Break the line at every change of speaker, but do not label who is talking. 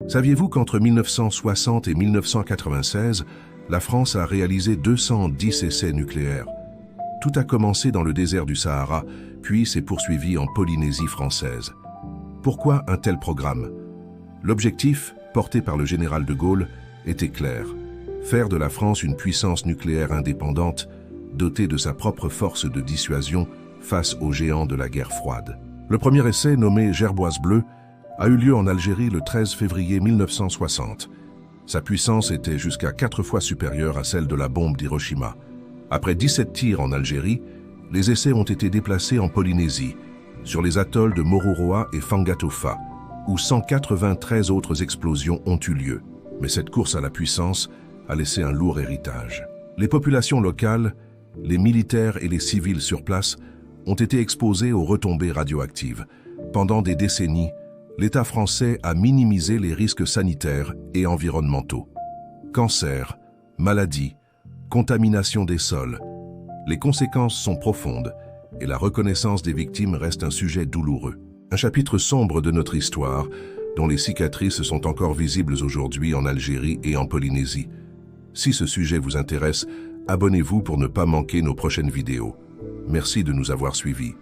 Saviez-vous qu'entre 1960 et 1996, la France a réalisé 210 essais nucléaires? Tout a commencé dans le désert du Sahara, puis s'est poursuivi en Polynésie française. Pourquoi un tel programme? L'objectif, porté par le général de Gaulle, était clair: faire de la France une puissance nucléaire indépendante, dotée de sa propre force de dissuasion face aux géants de la guerre froide. Le premier essai, nommé Gerboise bleue, a eu lieu en Algérie le 13 février 1960. Sa puissance était jusqu'à 4 fois supérieure à celle de la bombe d'Hiroshima. Après 17 tirs en Algérie, les essais ont été déplacés en Polynésie, sur les atolls de Moruroa et Fangatofa, où 193 autres explosions ont eu lieu. Mais cette course à la puissance a laissé un lourd héritage. Les populations locales, les militaires et les civils sur place ont été exposés aux retombées radioactives. Pendant des décennies, l'État français a minimisé les risques sanitaires et environnementaux. Cancer, maladies, contamination des sols. Les conséquences sont profondes et la reconnaissance des victimes reste un sujet douloureux. Un chapitre sombre de notre histoire, dont les cicatrices sont encore visibles aujourd'hui en Algérie et en Polynésie. Si ce sujet vous intéresse, abonnez-vous pour ne pas manquer nos prochaines vidéos. Merci de nous avoir suivis.